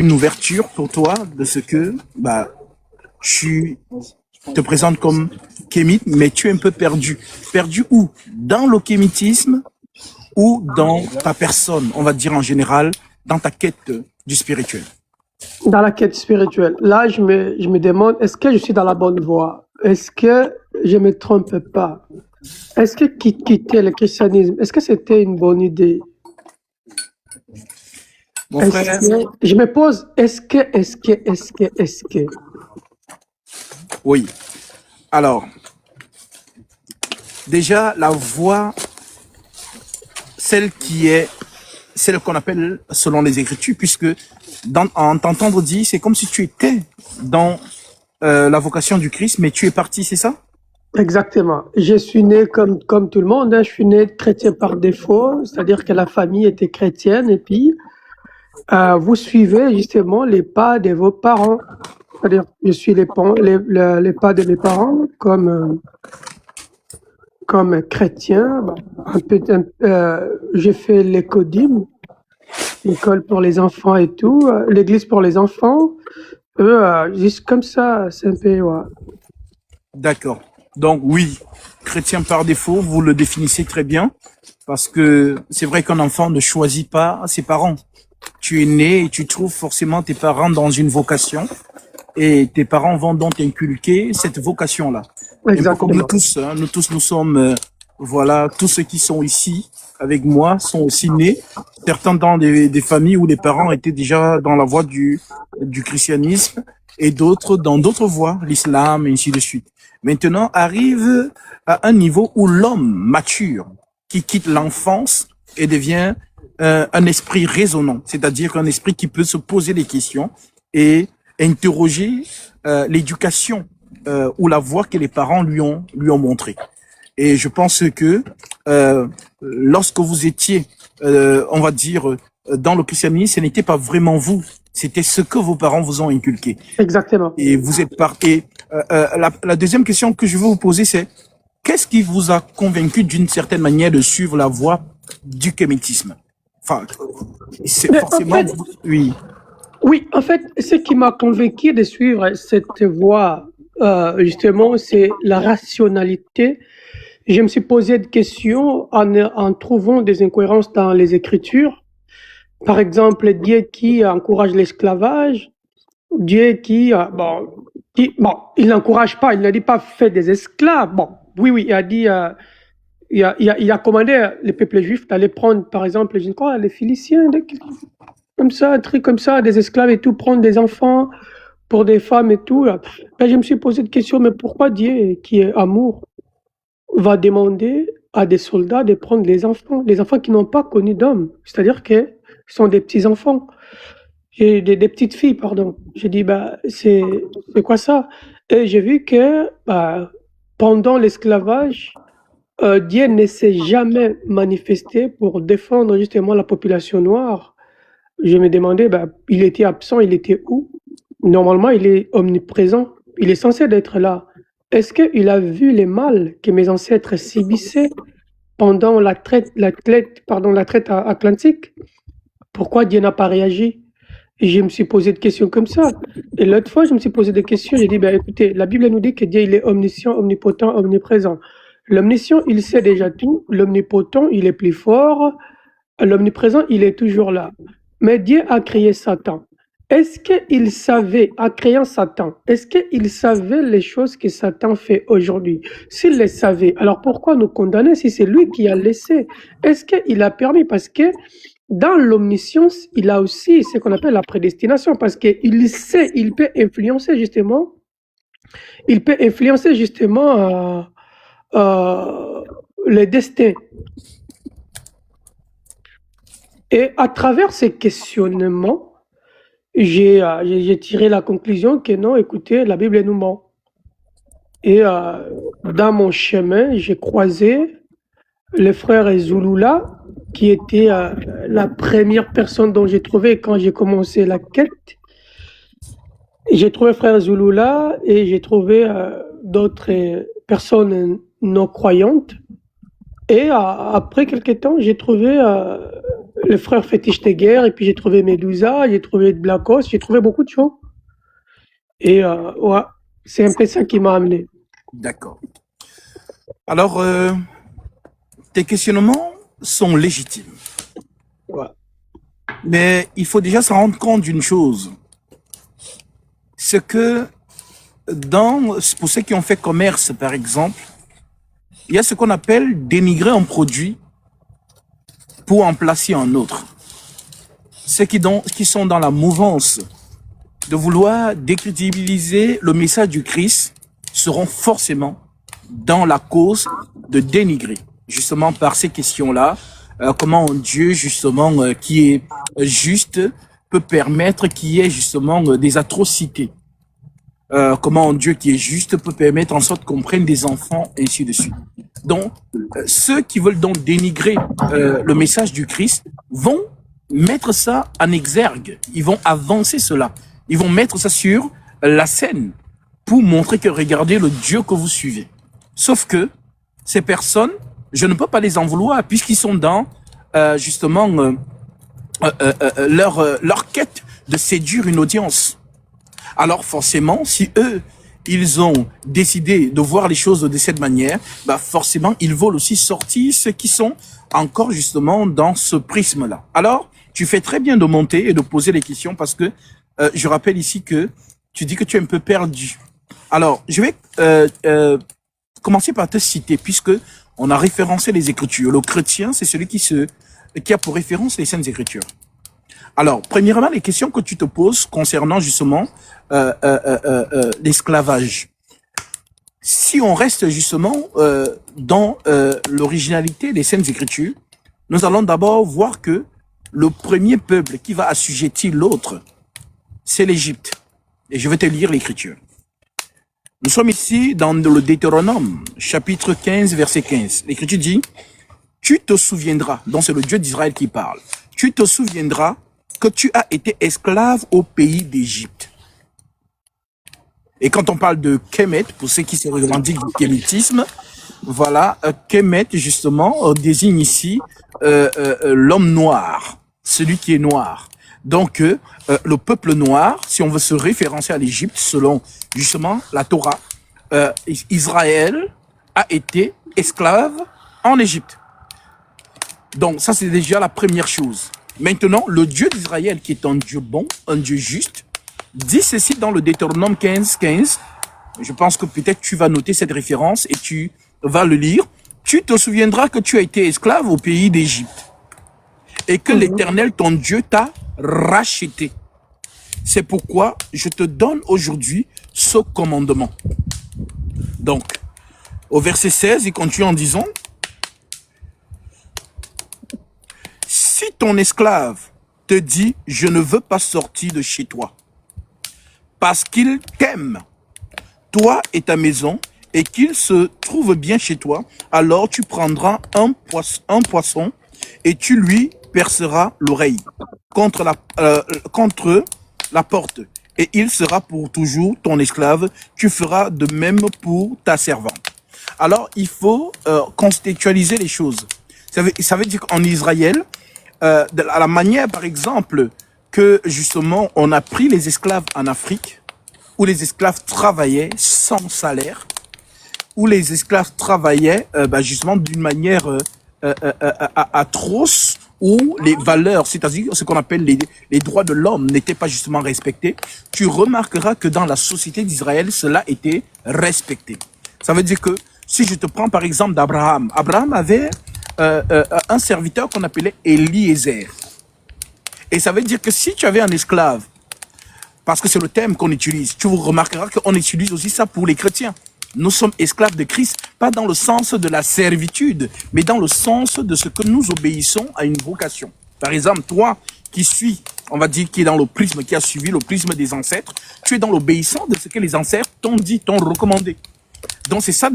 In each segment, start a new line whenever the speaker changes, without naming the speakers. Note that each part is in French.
une ouverture pour toi de ce que tu te présentes comme kémite, mais tu es un peu perdu. Perdu où? Dans le kémitisme ou dans ta personne, on va dire en général, dans ta quête du spirituel?
Dans la quête spirituelle. Là, je me demande, est-ce que je suis dans la bonne voie? Est-ce que je me trompe pas? Est-ce que quitter le christianisme, est-ce que c'était une bonne idée?
Mon
Est-ce
frère,
que, je me pose, est-ce que.
oui. Alors, déjà, la voie, celle qu'on appelle selon les Écritures, puisque en t'entendre dire, c'est comme si tu étais dans la vocation du Christ, mais tu es parti, c'est ça?
Exactement. Je suis né comme tout le monde, hein. Je suis né chrétien par défaut, c'est-à-dire que la famille était chrétienne et puis vous suivez justement les pas de vos parents. C'est-à-dire, je suis les pas de mes parents comme chrétien. J'ai fait l'écodim, l'école pour les enfants et tout, l'église pour les enfants. Juste comme ça, c'est un peu, ouais.
D'accord. Donc oui, chrétien par défaut, vous le définissez très bien, parce que c'est vrai qu'un enfant ne choisit pas ses parents. Tu es né et tu trouves forcément tes parents dans une vocation, et tes parents vont donc inculquer cette vocation-là. Un peu comme nous
Exactement.
tous, hein, nous sommes, voilà, tous ceux qui sont ici avec moi sont aussi nés, certains dans des familles où les parents étaient déjà dans la voie du christianisme et d'autres dans d'autres voies, l'islam et ainsi de suite. Maintenant arrive à un niveau où l'homme mature, qui quitte l'enfance et devient un esprit raisonnant, c'est-à-dire un esprit qui peut se poser des questions et interroger l'éducation ou la voie que les parents lui ont montré. Et je pense que lorsque vous étiez, on va dire, dans le christianisme, ce n'était pas vraiment vous, c'était ce que vos parents vous ont inculqué.
Exactement.
Et vous êtes parti. La deuxième question que je veux vous poser, c'est qu'est-ce qui vous a convaincu d'une certaine manière de suivre la voie du kémétisme? Enfin, c'est
Mais en
forcément,
fait,
oui.
oui, en fait, ce qui m'a convaincu de suivre cette voie, justement, c'est la rationalité. Je me suis posé des questions en trouvant des incohérences dans les Écritures. Par exemple, Dieu qui encourage l'esclavage, Dieu bon, il n'encourage pas, il n'a dit pas faites des esclaves. Bon, oui, il a dit, il a commandé les peuples juifs d'aller prendre, par exemple, je crois, les Philistins, comme ça, un truc comme ça, des esclaves et tout, prendre des enfants pour des femmes et tout. Ben, je me suis posé des questions, mais pourquoi Dieu, qui est amour, va demander à des soldats de prendre les enfants qui n'ont pas connu d'homme, c'est-à-dire que ce sont des petits-enfants, des petites filles, pardon. J'ai dit, bah, c'est quoi ça? Et j'ai vu que bah, pendant l'esclavage, Dieu ne s'est jamais manifesté pour défendre justement la population noire. Je me demandais, bah, il était absent, il était où? Normalement, il est omniprésent, il est censé d'être là. Est-ce qu'il a vu les mal que mes ancêtres subissaient pendant la traite atlantique? Pourquoi Dieu n'a pas réagi? Et je me suis posé des questions comme ça. Et l'autre fois, je me suis posé des questions, j'ai dit, ben, écoutez, la Bible nous dit que Dieu, il est omniscient, omnipotent, omniprésent. L'omniscient, il sait déjà tout. L'omnipotent, il est plus fort. L'omniprésent, il est toujours là. Mais Dieu a créé Satan. Est-ce qu'il savait, en créant Satan, est-ce qu'il savait les choses que Satan fait aujourd'hui? S'il les savait, alors pourquoi nous condamner si c'est lui qui a laissé? Est-ce qu'il a permis? Parce que dans l'omniscience, il a aussi ce qu'on appelle la prédestination, parce qu'il sait, il peut influencer justement le destin. Et à travers ces questionnements, j'ai tiré la conclusion que non, écoutez, la Bible nous ment. Et dans mon chemin, j'ai croisé le frère Zulula, qui était la première personne dont j'ai trouvé quand j'ai commencé la quête. J'ai trouvé frère Zulula et j'ai trouvé d'autres personnes non croyantes. Et après quelques temps, j'ai trouvé le frère Fétiche de guerre, et puis j'ai trouvé Medusa, j'ai trouvé Blacos, j'ai trouvé beaucoup de choses. Et ouais, c'est un peu ça qui m'a amené.
D'accord. Alors, tes questionnements sont légitimes.
Ouais.
Mais il faut déjà se rendre compte d'une chose. C'est que pour ceux qui ont fait commerce, par exemple, il y a ce qu'on appelle dénigrer un produit pour en placer un autre. Ceux qui sont dans la mouvance de vouloir décrédibiliser le message du Christ seront forcément dans la cause de dénigrer, justement par ces questions-là, comment Dieu, justement, qui est juste, peut permettre qu'il y ait justement des atrocités. Comment Dieu qui est juste peut permettre en sorte qu'on prenne des enfants, et ainsi de suite. Donc, ceux qui veulent donc dénigrer le message du Christ vont mettre ça en exergue. Ils vont avancer cela. Ils vont mettre ça sur la scène pour montrer que regardez le Dieu que vous suivez. Sauf que ces personnes, je ne peux pas les en vouloir puisqu'ils sont dans justement leur quête de séduire une audience. Alors forcément, si eux, ils ont décidé de voir les choses de cette manière, bah forcément, ils veulent aussi sortir ceux qui sont encore justement dans ce prisme-là. Alors, tu fais très bien de monter et de poser les questions parce que je rappelle ici que tu dis que tu es un peu perdu. Alors, je vais commencer par te citer puisque on a référencé les Écritures. Le chrétien, c'est celui qui a pour référence les Saintes Écritures. Alors, premièrement, les questions que tu te poses concernant justement l'esclavage. Si on reste justement dans l'originalité des Saintes Écritures, nous allons d'abord voir que le premier peuple qui va assujettir l'autre, c'est l'Égypte. Et je vais te lire l'Écriture. Nous sommes ici dans le Deutéronome, chapitre 15, verset 15. L'Écriture dit, « Tu te souviendras », donc c'est le Dieu d'Israël qui parle, « Tu te souviendras que tu as été esclave au pays d'Égypte. » Et quand on parle de Kemet, pour ceux qui se revendiquent du kémétisme, voilà, Kemet justement désigne ici l'homme noir, celui qui est noir. Donc le peuple noir, si on veut se référencer à l'Égypte, selon justement la Torah, Israël a été esclave en Égypte. Donc ça c'est déjà la première chose. Maintenant, le Dieu d'Israël, qui est un Dieu bon, un Dieu juste, dit ceci dans le Deutéronome 15, 15. Je pense que peut-être tu vas noter cette référence et tu vas le lire. Tu te souviendras que tu as été esclave au pays d'Égypte et que l'Éternel, ton Dieu, t'a racheté. C'est pourquoi je te donne aujourd'hui ce commandement. Donc, au verset 16, il continue en disant, si ton esclave te dit, je ne veux pas sortir de chez toi, parce qu'il t'aime, toi et ta maison, et qu'il se trouve bien chez toi, alors tu prendras un poisson et tu lui perceras l'oreille contre la porte, et il sera pour toujours ton esclave. Tu feras de même pour ta servante. Alors, il faut contextualiser les choses. Ça veut dire qu'en Israël, à la manière, par exemple, que justement, on a pris les esclaves en Afrique, où les esclaves travaillaient sans salaire, où les esclaves travaillaient justement d'une manière atroce, où les valeurs, c'est-à-dire ce qu'on appelle les droits de l'homme n'étaient pas justement respectés. Tu remarqueras que dans la société d'Israël, cela était respecté. Ça veut dire que si je te prends par exemple d'Abraham, Abraham avait un serviteur qu'on appelait Eliezer. Et ça veut dire que si tu avais un esclave, parce que c'est le thème qu'on utilise, tu remarqueras qu'on utilise aussi ça pour les chrétiens. Nous sommes esclaves de Christ, pas dans le sens de la servitude, mais dans le sens de ce que nous obéissons à une vocation. Par exemple, toi qui suis, on va dire, qui est dans le prisme, qui a suivi le prisme des ancêtres, tu es dans l'obéissance de ce que les ancêtres t'ont dit, t'ont recommandé. Donc c'est ça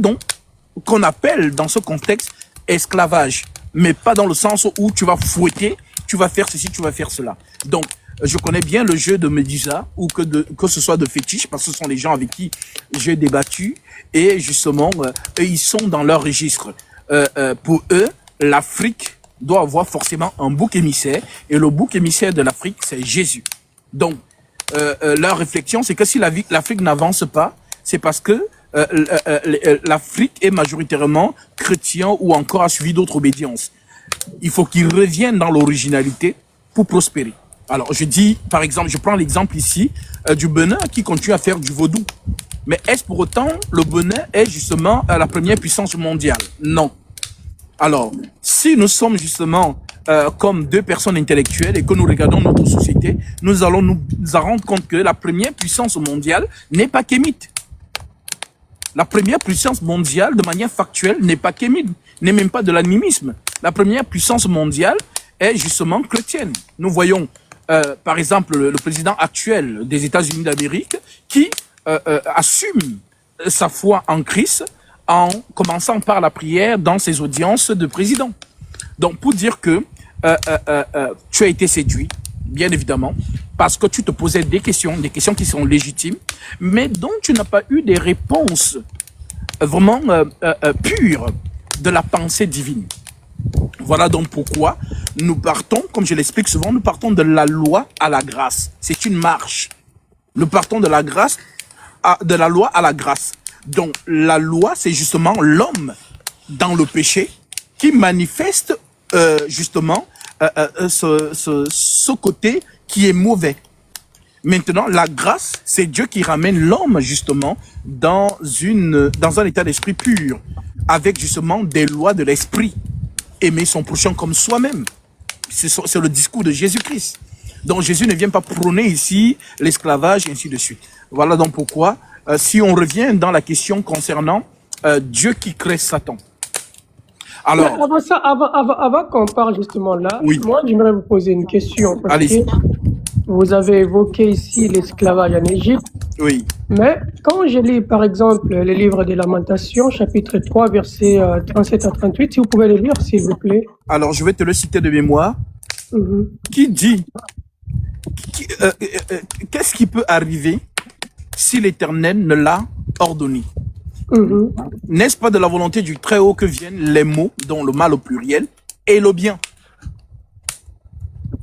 qu'on appelle dans ce contexte esclavage, mais pas dans le sens où tu vas fouetter, tu vas faire ceci, tu vas faire cela. Donc, je connais bien le jeu de Medusa, ou que ce soit de fétiche, parce que ce sont les gens avec qui j'ai débattu, et justement, eux, ils sont dans leur registre. pour eux, l'Afrique doit avoir forcément un bouc émissaire, et le bouc émissaire de l'Afrique, c'est Jésus. Donc, leur réflexion, c'est que si l'Afrique n'avance pas, c'est parce que l'Afrique est majoritairement chrétien ou encore a suivi d'autres obédiences. Il faut qu'ils reviennent dans l'originalité pour prospérer. Alors, je dis, par exemple, je prends l'exemple ici du Bénin qui continue à faire du vaudou. Mais est-ce pour autant le Bénin est justement la première puissance mondiale? Non. Alors, si nous sommes justement comme deux personnes intellectuelles et que nous regardons notre société, nous allons nous rendre compte que la première puissance mondiale n'est pas kémite. La première puissance mondiale, de manière factuelle, n'est pas kémite, n'est même pas de l'animisme. La première puissance mondiale est justement chrétienne. Nous voyons, par exemple, le président actuel des États-Unis d'Amérique qui assume sa foi en Christ en commençant par la prière dans ses audiences de président. Donc, pour dire que tu as été séduit, bien évidemment, parce que tu te posais des questions qui sont légitimes, mais dont tu n'as pas eu des réponses vraiment pures de la pensée divine. Voilà donc pourquoi nous partons, comme je l'explique souvent, nous partons de la loi à la grâce. C'est une marche. Nous partons de la grâce, de la loi à la grâce. Donc la loi, c'est justement l'homme dans le péché qui manifeste justement ce côté qui est mauvais. Maintenant, la grâce, c'est Dieu qui ramène l'homme justement dans un état d'esprit pur, avec justement des lois de l'esprit. Aimer son prochain comme soi-même. C'est le discours de Jésus-Christ. Donc Jésus ne vient pas prôner ici l'esclavage et ainsi de suite. Voilà donc pourquoi, si on revient dans la question concernant Dieu qui crée Satan. Alors,
Mais avant ça, avant qu'on parle justement là,
oui.
moi j'aimerais vous poser une question. Parce
Allez-y.
que vous avez évoqué ici l'esclavage en Égypte.
Oui.
Mais quand je lis par exemple le livre des Lamentations, chapitre 3, versets 37 à 38, si vous pouvez le lire s'il vous plaît.
Alors je vais te le citer de mémoire. Qui dit qu'est-ce qui peut arriver si l'Éternel ne l'a ordonné? N'est-ce pas de la volonté du Très-Haut que viennent les mots, dont le mal au pluriel, et le bien?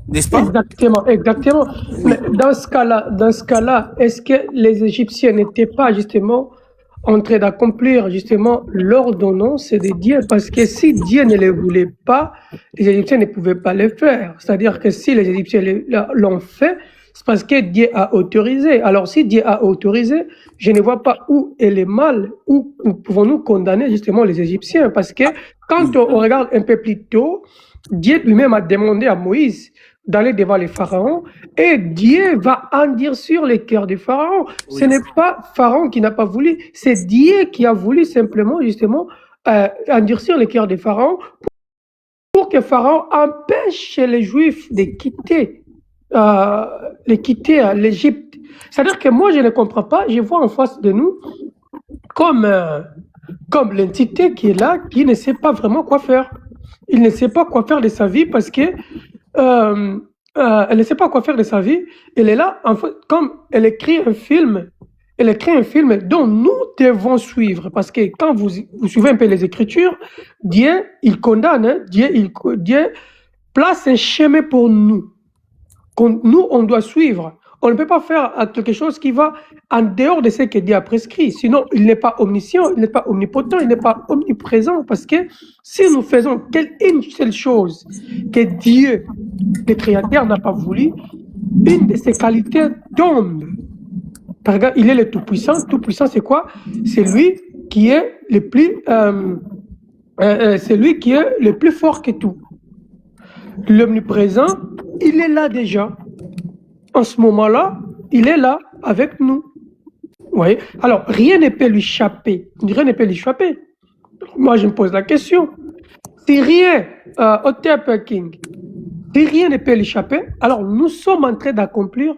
N'est-ce pas?
Exactement, exactement. Mais dans ce cas-là, est-ce que les Égyptiens n'étaient pas justement en train d'accomplir justement l'ordonnance de Dieu? Parce que si Dieu ne les voulait pas, les Égyptiens ne pouvaient pas le faire. C'est-à-dire que si les Égyptiens l'ont fait, c'est parce que Dieu a autorisé. Alors si Dieu a autorisé, je ne vois pas où est le mal, où pouvons-nous condamner justement les Égyptiens. Parce que quand on regarde un peu plus tôt, Dieu lui-même a demandé à Moïse d'aller devant les pharaons et Dieu va endurcir les cœurs des pharaons. Oui. Ce n'est pas Pharaon qui n'a pas voulu, c'est Dieu qui a voulu simplement justement endurcir les cœurs des pharaons pour que Pharaon empêche les Juifs de quitter l'Égypte. C'est-à-dire que moi je ne comprends pas, je vois en face de nous comme l'entité qui est là, qui ne sait pas vraiment quoi faire. Il ne sait pas quoi faire de sa vie parce que elle ne sait pas quoi faire de sa vie. Elle est là, en fait, comme elle écrit un film dont nous devons suivre. Parce que quand vous suivez un peu les Écritures, Dieu, il condamne, hein, Dieu place un chemin pour nous. Nous, on doit suivre. On ne peut pas faire quelque chose qui va en dehors de ce que Dieu a prescrit. Sinon, il n'est pas omniscient, il n'est pas omnipotent, il n'est pas omniprésent. Parce que si nous faisons une seule chose que Dieu, le Créateur, n'a pas voulu, une de ses qualités tombe. Par exemple, il est le Tout-Puissant. Tout-Puissant, c'est quoi? C'est lui qui est le plus fort que tout. L'omniprésent, il est là déjà. En ce moment-là, il est là avec nous. Vous voyez? Alors, rien ne peut lui échapper. Rien ne peut lui échapper. Moi, je me pose la question. Si rien, Otep King, si rien ne peut lui échapper, alors nous sommes en train d'accomplir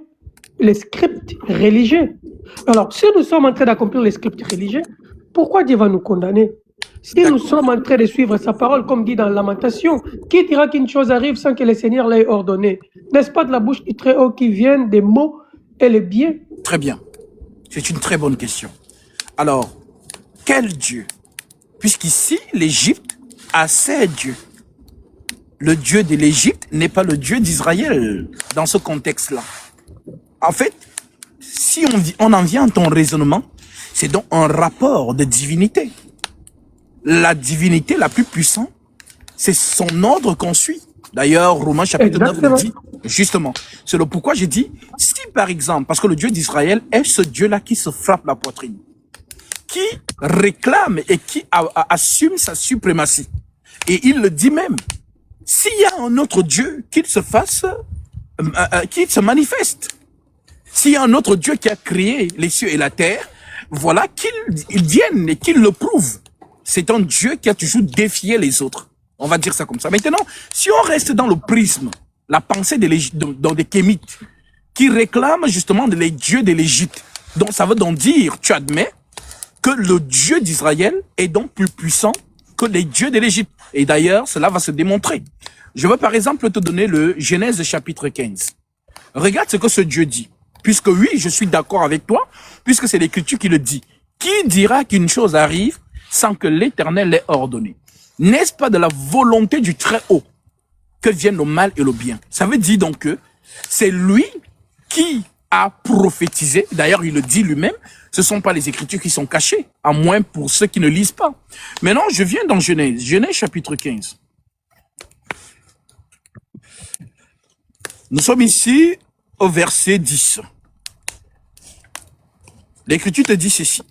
les scripts religieux. Alors, si nous sommes en train d'accomplir les scripts religieux, pourquoi Dieu va nous condamner? Si nous sommes en train de suivre sa parole, comme dit dans Lamentation, qui dira qu'une chose arrive sans que le Seigneur l'ait ordonné? N'est-ce pas de la bouche du Très-Haut qui viennent des mots et les biens?
Très bien. C'est une très bonne question. Alors, quel Dieu? Puisqu'ici, l'Égypte à ces dieux. Le Dieu de l'Égypte n'est pas le Dieu d'Israël dans ce contexte-là. En fait, si on en vient à ton raisonnement, c'est donc un rapport de divinité. La divinité la plus puissante, c'est son ordre qu'on suit. D'ailleurs, Romains chapitre 9 le
Exactement.
dit, justement. C'est le pourquoi j'ai dit, si par exemple, parce que le Dieu d'Israël est ce Dieu-là qui se frappe la poitrine, qui réclame et qui assume sa suprématie. Et il le dit même, s'il y a un autre Dieu, qu'il se fasse, qu'il se manifeste. S'il y a un autre Dieu qui a créé les cieux et la terre, voilà qu'il vienne et qu'il le prouve. C'est un Dieu qui a toujours défié les autres. On va dire ça comme ça. Maintenant, si on reste dans le prisme, la pensée dans des Kémites, qui réclament justement les dieux de l'Égypte, donc ça veut donc dire, tu admets, que le Dieu d'Israël est donc plus puissant que les dieux de l'Égypte. Et d'ailleurs, cela va se démontrer. Je veux par exemple te donner le Genèse chapitre 15. Regarde ce que ce Dieu dit. Puisque oui, je suis d'accord avec toi, puisque c'est l'Écriture qui le dit. Qui dira qu'une chose arrive sans que l'Éternel l'ait ordonné? N'est-ce pas de la volonté du Très-Haut que viennent le mal et le bien? Ça veut dire donc que c'est lui qui a prophétisé. D'ailleurs, il le dit lui-même. Ce ne sont pas les Écritures qui sont cachées, à moins pour ceux qui ne lisent pas. Maintenant, je viens dans Genèse. Genèse chapitre 15. Nous sommes ici au verset 10. L'Écriture te dit ceci.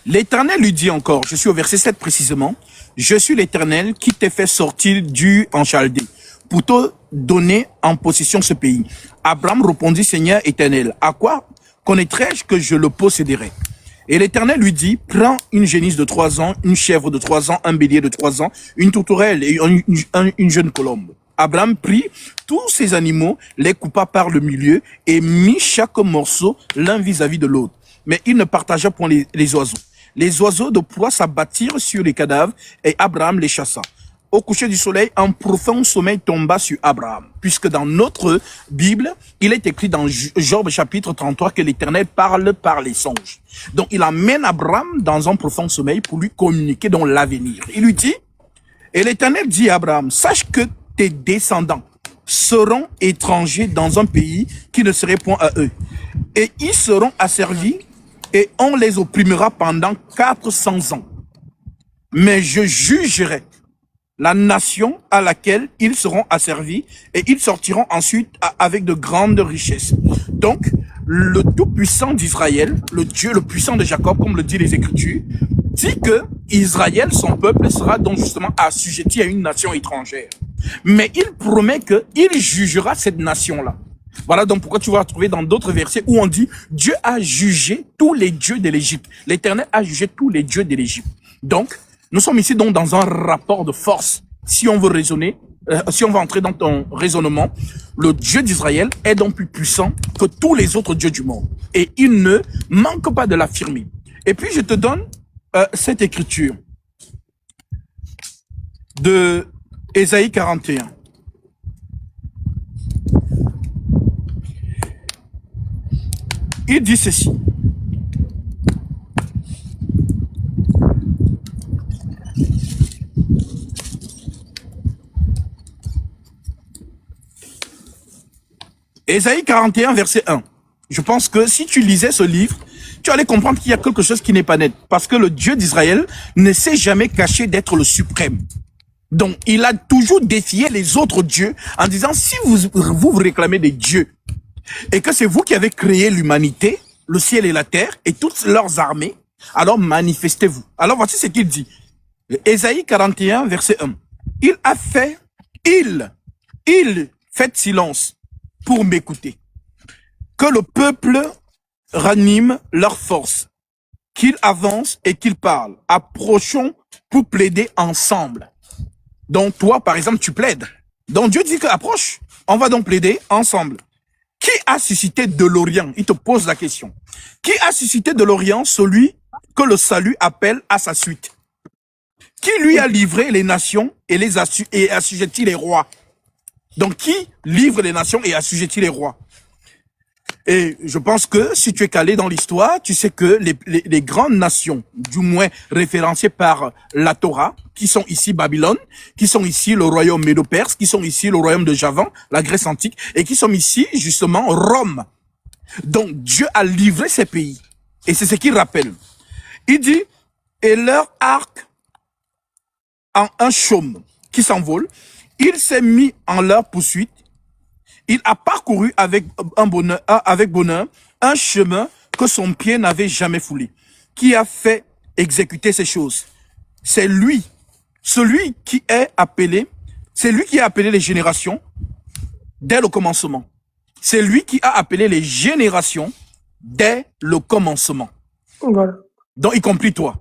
L'Éternel lui dit encore, je suis au verset 7 précisément, je suis l'Éternel qui t'ai fait sortir du en Chaldée pour te donner en possession ce pays. Abraham répondit, Seigneur éternel, à quoi connaîtrais-je que je le posséderai? Et l'Éternel lui dit, prends une génisse de 3 ans, une chèvre de 3 ans, un bélier de 3 ans, une tourterelle et une jeune colombe. Abraham prit tous ces animaux, les coupa par le milieu et mit chaque morceau l'un vis-à-vis de l'autre. Mais il ne partagea point les oiseaux. Les oiseaux de proie s'abattirent sur les cadavres et Abraham les chassa. Au coucher du soleil, un profond sommeil tomba sur Abraham. Puisque dans notre Bible, il est écrit dans Job chapitre 33 que l'Éternel parle par les songes. Donc il amène Abraham dans un profond sommeil pour lui communiquer dans l'avenir. Il lui dit, et l'Éternel dit à Abraham, sache que tes descendants seront étrangers dans un pays qui ne serait point à eux. Et ils seront asservis et on les opprimera pendant 400 ans. Mais je jugerai la nation à laquelle ils seront asservis et ils sortiront ensuite avec de grandes richesses. Donc, le Tout-Puissant d'Israël, le Dieu le puissant de Jacob, comme le dit les Écritures, dit que Israël, son peuple, sera donc justement assujetti à une nation étrangère. Mais il promet qu'il jugera cette nation-là. Voilà donc pourquoi tu vas trouver dans d'autres versets où on dit Dieu a jugé tous les dieux de l'Égypte. L'Éternel a jugé tous les dieux de l'Égypte. Donc, nous sommes ici donc dans un rapport de force. Si on veut raisonner, si on veut entrer dans ton raisonnement, le Dieu d'Israël est donc plus puissant que tous les autres dieux du monde. Et il ne manque pas de l'affirmer. Et puis je te donne cette écriture de Ésaïe 41. Il dit ceci. Ésaïe 41, verset 1. Je pense que si tu lisais ce livre, tu allais comprendre qu'il y a quelque chose qui n'est pas net. Parce que le Dieu d'Israël ne s'est jamais caché d'être le suprême. Donc, il a toujours défié les autres dieux en disant, si vous réclamez des dieux et que c'est vous qui avez créé l'humanité, le ciel et la terre et toutes leurs armées, alors manifestez-vous. Alors voici ce qu'il dit. Ésaïe 41, verset 1. Il fait silence pour m'écouter. Que le peuple ranime leur force, qu'ils avancent et qu'ils parlent. Approchons pour plaider ensemble. Donc toi, par exemple, tu plaides. Donc Dieu dit que approche, on va donc plaider ensemble. Qui a suscité de l'Orient? Il te pose la question. Qui a suscité de l'Orient celui que le salut appelle à sa suite? Qui lui a livré les nations et assujetti les rois? Donc qui livre les nations et assujettit les rois? Et je pense que si tu es calé dans l'histoire, tu sais que les grandes nations, du moins référencées par la Torah, qui sont ici Babylone, qui sont ici le royaume médo-perse, qui sont ici le royaume de Javan, la Grèce antique, et qui sont ici justement Rome. Donc Dieu a livré ces pays. Et c'est ce qu'il rappelle. Il dit, et leur arc en un chaume qui s'envole, il s'est mis en leur poursuite. Il a parcouru avec bonheur un chemin que son pied n'avait jamais foulé. Qui a fait exécuter ces choses? C'est lui, celui qui est appelé, c'est lui qui a appelé les générations dès le commencement. C'est lui qui a appelé les générations dès le commencement.
Voilà.
Donc, y compris toi.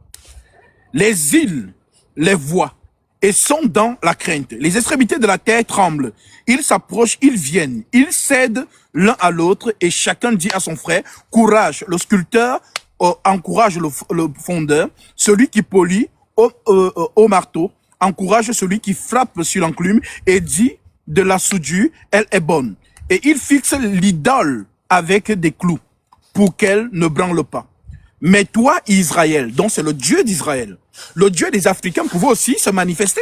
Les îles les voient et sont dans la crainte. Les extrémités de la terre tremblent. Ils s'approchent, ils viennent, ils cèdent l'un à l'autre et chacun dit à son frère, courage. Le sculpteur encourage le fondeur, celui qui polit au marteau, encourage celui qui frappe sur l'enclume et dit de la soudure, elle est bonne. Et il fixe l'idole avec des clous pour qu'elle ne branle pas. Mais toi, Israël, donc c'est le Dieu d'Israël, le Dieu des Africains pouvait aussi se manifester.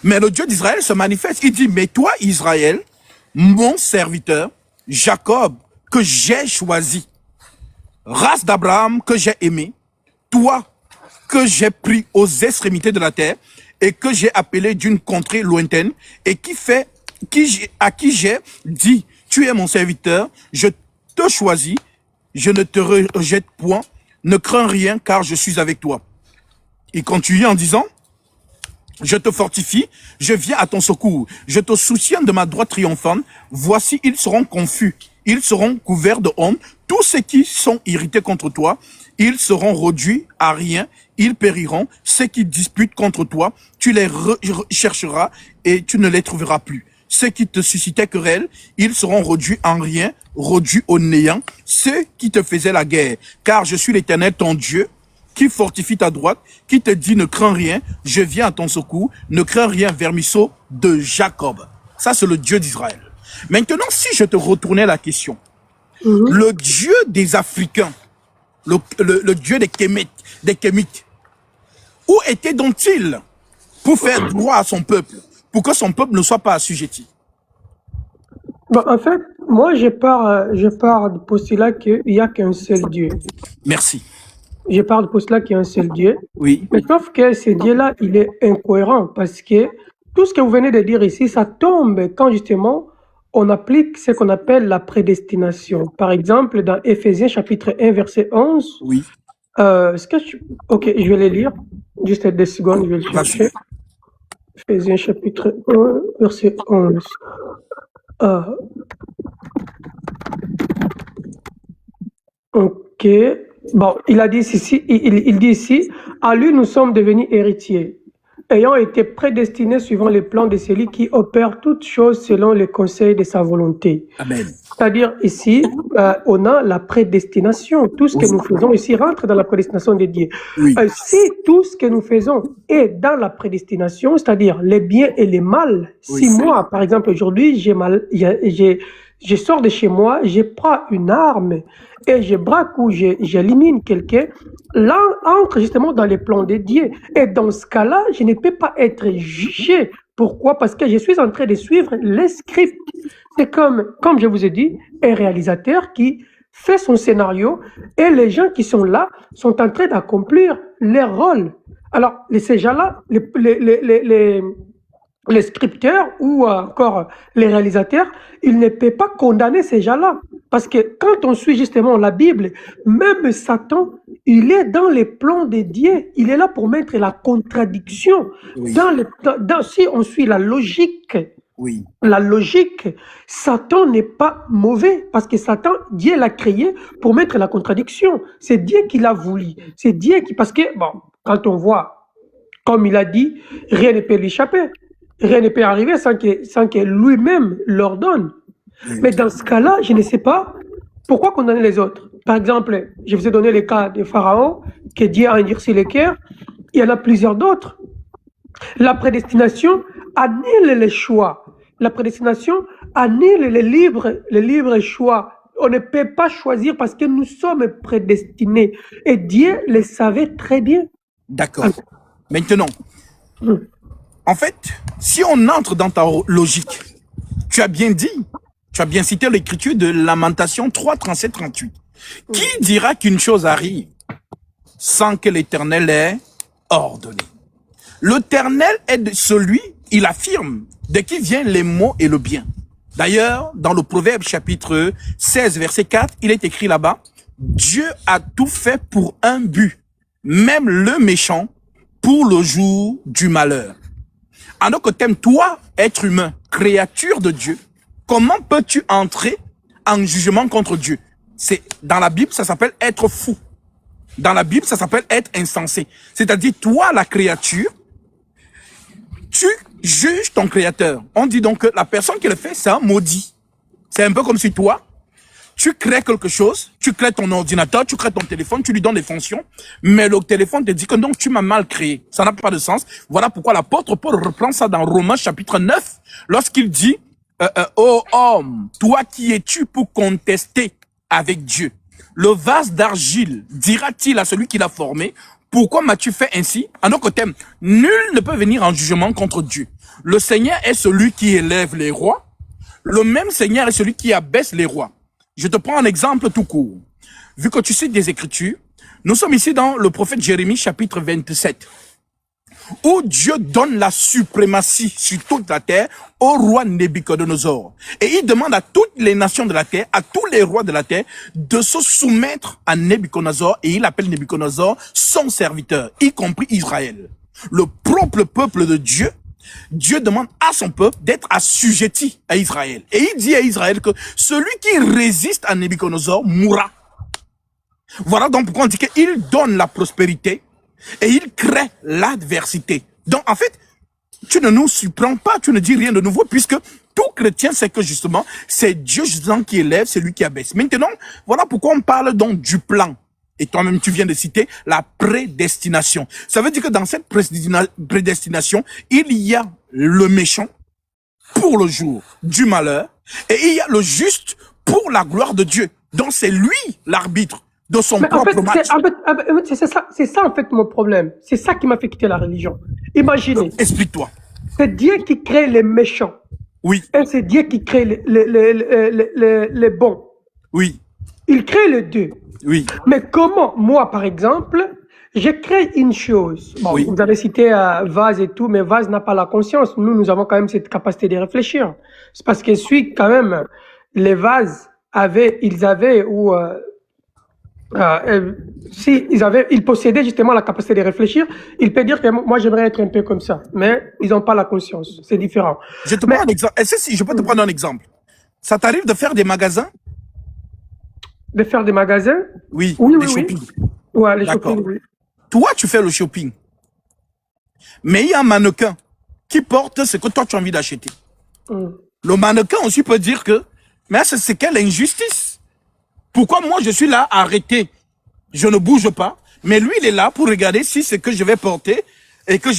Mais le Dieu d'Israël se manifeste. Il dit, mais toi, Israël, mon serviteur, Jacob, que j'ai choisi, race d'Abraham que j'ai aimé, toi que j'ai pris aux extrémités de la terre et que j'ai appelé d'une contrée lointaine et à qui j'ai dit, tu es mon serviteur, je te choisis, je ne te rejette point, ne crains rien car je suis avec toi. Il continue en disant, je te fortifie, je viens à ton secours, je te soutiens de ma droite triomphante, voici ils seront confus, ils seront couverts de honte, tous ceux qui sont irrités contre toi, ils seront réduits à rien, ils périront, ceux qui disputent contre toi, tu les rechercheras et tu ne les trouveras plus. Ceux qui te suscitaient querelle, ils seront réduits en rien, réduits au néant, ceux qui te faisaient la guerre, car je suis l'Éternel ton Dieu, qui fortifie ta droite, qui te dit ne crains rien, je viens à ton secours, ne crains rien, vermisseau de Jacob. Ça, c'est le Dieu d'Israël. Maintenant, si je te retournais la question, le Dieu des Africains, le Dieu des Kémites, où était donc-il pour faire droit à son peuple, pour que son peuple ne soit pas assujetti?
Bon, en fait, moi, je pars du postulat qu'il n'y a qu'un seul Dieu.
Merci.
Je pars du postulat qu'il y a un seul Dieu.
Oui.
Mais sauf que ce Dieu-là, il est incohérent parce que tout ce que vous venez de dire ici, ça tombe quand justement on applique ce qu'on appelle la prédestination. Par exemple, dans Éphésiens chapitre 1, verset 11.
Oui.
Ok, je vais les lire. Juste 2 secondes, je vais le chercher. Éphésiens chapitre 1, verset 11. Ok. Bon, il a dit ici, il dit ici, à lui nous sommes devenus héritiers, ayant été prédestinés suivant les plans de celui qui opère toutes choses selon les conseils de sa volonté.
Amen.
C'est-à-dire ici, on a la prédestination. Tout ce que nous faisons ici rentre dans la prédestination de Dieu.
Oui.
Si tout ce que nous faisons est dans la prédestination, c'est-à-dire les biens et les mal,
Oui.
si moi, par exemple, aujourd'hui, je sors de chez moi, je prends une arme et je braque ou j'élimine quelqu'un, là, entre justement dans les plans de Dieu. Et dans ce cas-là, je ne peux pas être jugé. Pourquoi? Parce que je suis en train de suivre les scripts. C'est comme je vous ai dit, un réalisateur qui fait son scénario et les gens qui sont là sont en train d'accomplir leur rôle. Alors, ces gens-là, les scripteurs ou encore les réalisateurs, ils ne peuvent pas condamner ces gens-là. Parce que quand on suit justement la Bible, même Satan, il est dans les plans de Dieu. Il est là pour mettre la contradiction.
Oui.
Si on suit la logique,
Oui.
Satan n'est pas mauvais. Parce que Satan, Dieu l'a créé pour mettre la contradiction. C'est Dieu qui l'a voulu. C'est Dieu qui... Parce que, bon, quand on voit, comme il a dit, rien ne peut lui échapper. Rien ne peut arriver sans que lui-même l'ordonne. Mais dans ce cas-là, je ne sais pas pourquoi condamner les autres. Par exemple, je vous ai donné le cas de Pharaon, que Dieu a endurci les cœurs. Il y en a plusieurs d'autres. La prédestination annule les choix. La prédestination annule le libre choix on ne peut pas choisir parce que nous sommes prédestinés. Et Dieu le savait très bien.
D'accord. Maintenant,
Mm.
en fait, si on entre dans ta logique, tu as bien dit, tu as bien cité l'écriture de Lamentation 3, 37, 38. Qui dira qu'une chose arrive sans que l'Éternel ait ordonné? L'Éternel est de celui, il affirme, de qui viennent les maux et le bien. D'ailleurs, dans le Proverbe chapitre 16, verset 4, il est écrit là-bas, Dieu a tout fait pour un but, même le méchant, pour le jour du malheur. En d'autres termes, toi, être humain, créature de Dieu, comment peux-tu entrer en jugement contre Dieu? C'est dans la Bible, ça s'appelle être fou. Dans la Bible, ça s'appelle être insensé. C'est-à-dire, toi, la créature, tu juges ton créateur. On dit donc que la personne qui le fait, c'est un maudit. C'est un peu comme si toi, tu crées quelque chose, tu crées ton ordinateur, tu crées ton téléphone, tu lui donnes des fonctions, mais le téléphone te dit que donc tu m'as mal créé. Ça n'a pas de sens. Voilà pourquoi l'apôtre Paul reprend ça dans Romains chapitre 9, lorsqu'il dit, ô homme, toi qui es-tu pour contester avec Dieu? Le vase d'argile dira-t-il à celui qui l'a formé, pourquoi m'as-tu fait ainsi? En d'autres termes, nul ne peut venir en jugement contre Dieu. Le Seigneur est celui qui élève les rois. Le même Seigneur est celui qui abaisse les rois. Je te prends un exemple tout court. Vu que tu cites des Écritures, nous sommes ici dans le prophète Jérémie chapitre 27, où Dieu donne la suprématie sur toute la terre au roi Nebuchadnezzar. Et il demande à toutes les nations de la terre, à tous les rois de la terre, de se soumettre à Nebuchadnezzar, et il appelle Nebuchadnezzar son serviteur, y compris Israël. Le propre peuple de Dieu, Dieu demande à son peuple d'être assujetti à Israël. Et il dit à Israël que celui qui résiste à Nebuchadnezzar mourra. Voilà donc pourquoi on dit qu'il donne la prospérité et il crée l'adversité. Donc en fait, tu ne nous surprends pas, tu ne dis rien de nouveau, puisque tout chrétien sait que justement, c'est Dieu justement qui élève, c'est lui qui abaisse. Maintenant, voilà pourquoi on parle donc du plan. Et toi-même, tu viens de citer la prédestination. Ça veut dire que dans cette prédestination, il y a le méchant pour le jour du malheur et il y a le juste pour la gloire de Dieu. Donc c'est lui l'arbitre de son
Mais en fait,
propre match.
c'est ça en fait mon problème. C'est ça qui m'a fait quitter la religion. Imaginez,
Explique-toi.
c'est Dieu qui crée les méchants
Oui,
et c'est Dieu qui crée les bons.
oui,
Il crée les deux.
oui,
Mais comment, moi par exemple, je crée une chose. Bon,
oui.
vous avez cité Vaz et tout, mais Vaz n'a pas la conscience. Nous avons quand même cette capacité de réfléchir. C'est parce que suis quand même, les vases ils avaient ou si ils possédaient justement la capacité de réfléchir, il peut dire que moi j'aimerais être un peu comme ça, mais ils n'ont pas la conscience. C'est différent.
Je te
Mais
prends un exemple. Est-ce que si je peux te prendre un exemple? Ça t'arrive de faire des magasins?
de faire des magasins,
Oui,
oui,
des
oui, oui.
shopping.
Ouais, les
D'accord.
shopping, oui.
Toi, tu fais le shopping. Mais il y a un mannequin qui porte ce que toi tu as envie d'acheter.
Mm.
Le mannequin aussi peut dire que, mais c'est quelle injustice. Pourquoi moi je suis là arrêté, je ne bouge pas, mais lui il est là pour regarder si ce que je vais porter et que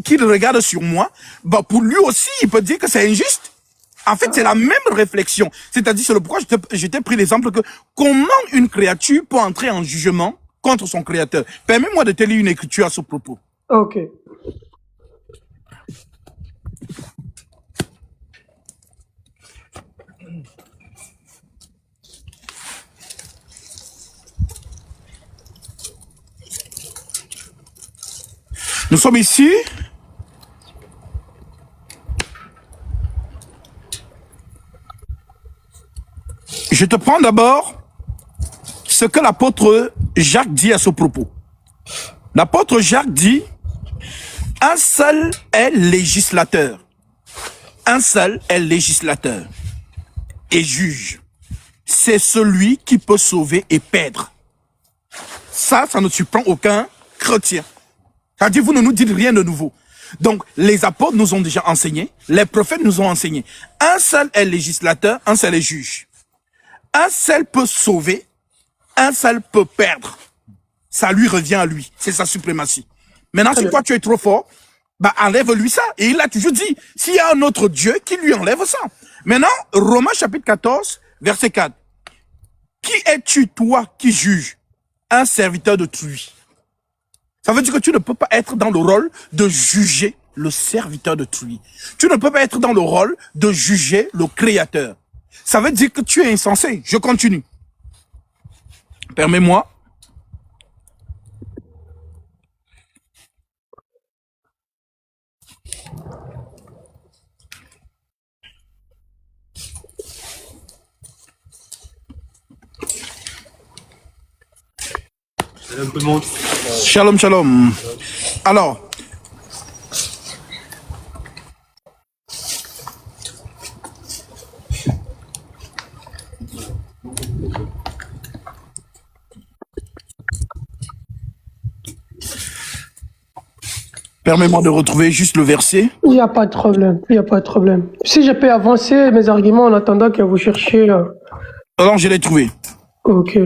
qu'il regarde sur moi, bah pour lui aussi il peut dire que c'est injuste. En fait, c'est la même réflexion. C'est-à-dire, c'est le pourquoi je t'ai pris l'exemple que comment une créature peut entrer en jugement contre son créateur. Permets-moi de te lire une écriture à ce propos.
Ok.
Nous sommes ici. Je te prends d'abord ce que l'apôtre Jacques dit à ce propos. L'apôtre Jacques dit, un seul est législateur. Un seul est législateur et juge. C'est celui qui peut sauver et perdre. Ça ne surprend aucun chrétien. C'est-à-dire, vous ne nous dites rien de nouveau. Donc, les apôtres nous ont déjà enseigné, les prophètes nous ont enseigné. Un seul est législateur, un seul est juge. Un seul peut sauver, un seul peut perdre. Ça lui revient à lui, c'est sa suprématie. Maintenant, si toi tu es trop fort, bah enlève-lui ça. Et il a toujours dit, s'il y a un autre Dieu qui lui enlève ça. Maintenant, Romains chapitre 14, verset 4. Qui es-tu, toi, qui juges? Un serviteur d'autrui. Ça veut dire que tu ne peux pas être dans le rôle de juger le serviteur d'autrui. Tu ne peux pas être dans le rôle de juger le créateur. Ça veut dire que tu es insensé. Je continue. Permets-moi.
Salam tout le monde.
Shalom, shalom. Alors, permets-moi de retrouver juste le verset.
Il n'y a pas de problème. Il n'y a pas de problème. Si je peux avancer mes arguments en attendant que vous cherchiez.
Alors, je l'ai trouvé.
Ok.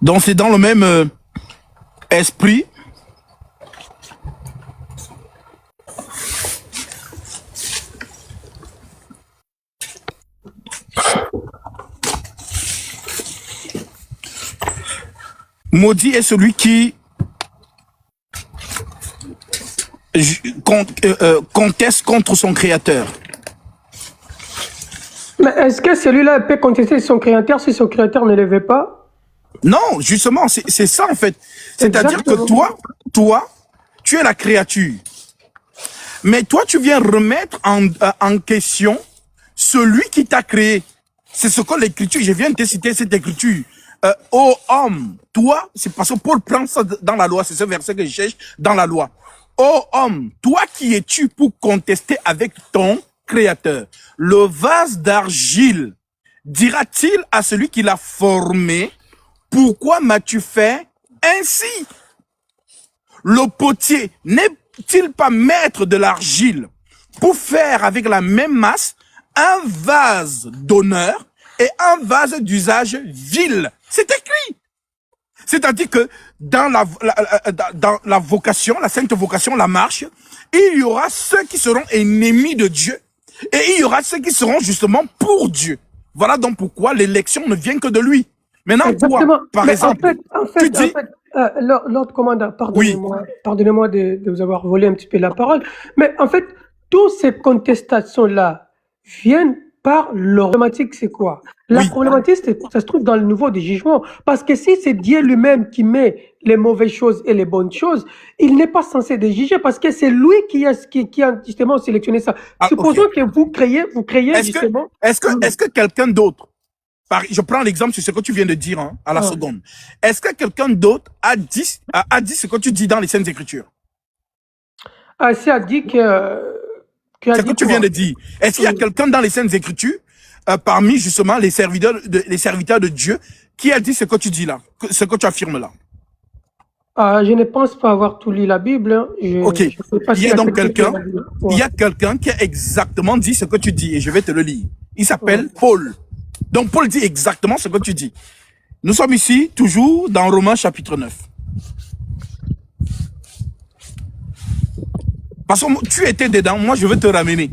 Donc, c'est dans le même esprit. Maudit est celui qui conteste contre son créateur.
Mais est-ce que celui-là peut contester son créateur si son créateur ne le veut pas?
Non, justement, c'est ça en fait. C'est-à-dire que toi, tu es la créature. Mais toi, tu viens remettre en question celui qui t'a créé. C'est ce que l'écriture, je viens de te citer cette écriture. Ô homme, toi, c'est parce que Paul prend ça dans la loi, c'est ce verset que je cherche dans la loi. Ô homme, toi qui es-tu pour contester avec ton créateur? Le vase d'argile dira-t-il à celui qui l'a formé, pourquoi m'as-tu fait ainsi? Le potier n'est-il pas maître de l'argile pour faire avec la même masse un vase d'honneur et un vase d'usage vil? C'est écrit. C'est-à-dire que dans la vocation, la sainte vocation, la marche, il y aura ceux qui seront ennemis de Dieu et il y aura ceux qui seront justement pour Dieu. Voilà donc pourquoi l'élection ne vient que de lui. Maintenant,
exactement.
toi, par exemple, tu dis...
L'ordre commandant, pardonnez-moi de vous avoir volé un petit peu la parole, mais en fait, toutes ces contestations-là viennent par leur problématique, c'est quoi? La problématique, ça se trouve dans le niveau des jugements. Parce que si c'est Dieu lui-même qui met les mauvaises choses et les bonnes choses, il n'est pas censé les juger parce que c'est lui qui a justement sélectionné ça. Supposons que vous créez justement...
Est-ce que quelqu'un d'autre, je prends l'exemple sur ce que tu viens de dire à la seconde, est-ce que quelqu'un d'autre a dit ce que tu dis dans les Saintes Écritures?
C'est a dit que...
C'est ce que tu viens de dire. Est-ce qu'il y a quelqu'un dans les Saintes Écritures, parmi justement les serviteurs de Dieu, qui a dit ce que tu dis là, ce que tu affirmes là?
Je ne pense pas avoir tout lu la Bible.
Ok. Il y a donc quelqu'un qui a exactement dit ce que tu dis et je vais te le lire. Il s'appelle Paul. Donc Paul dit exactement ce que tu dis. Nous sommes ici toujours dans Romains chapitre 9. Parce que tu étais dedans, moi je veux te ramener.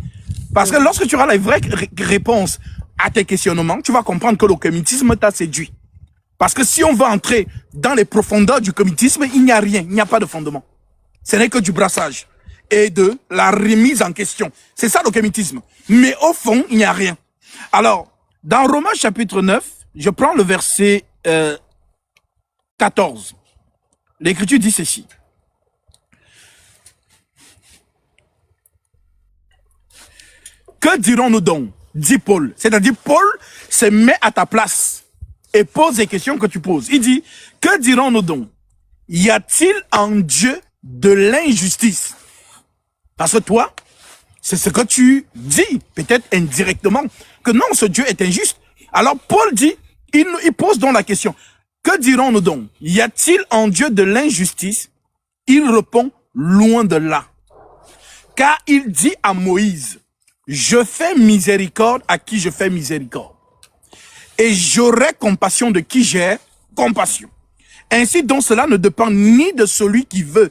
Parce que lorsque tu auras la vraie réponse à tes questionnements, tu vas comprendre que le communisme t'a séduit. Parce que si on veut entrer dans les profondeurs du communisme, il n'y a rien, il n'y a pas de fondement. Ce n'est que du brassage et de la remise en question. C'est ça le communisme. Mais au fond, il n'y a rien. Alors, dans Romains chapitre 9, je prends le verset 14. L'Écriture dit ceci. Que dirons-nous donc? Dit Paul. C'est-à-dire, Paul se met à ta place et pose les questions que tu poses. Il dit, que dirons-nous donc? Y a-t-il en Dieu de l'injustice? Parce que toi, c'est ce que tu dis, peut-être indirectement, que non, ce Dieu est injuste. Alors Paul dit, il pose donc la question, Que dirons-nous donc? Y a-t-il en Dieu de l'injustice? Il répond, loin de là. Car il dit à Moïse, je fais miséricorde à qui je fais miséricorde. Et j'aurai compassion de qui j'ai compassion. Ainsi donc cela ne dépend ni de celui qui veut,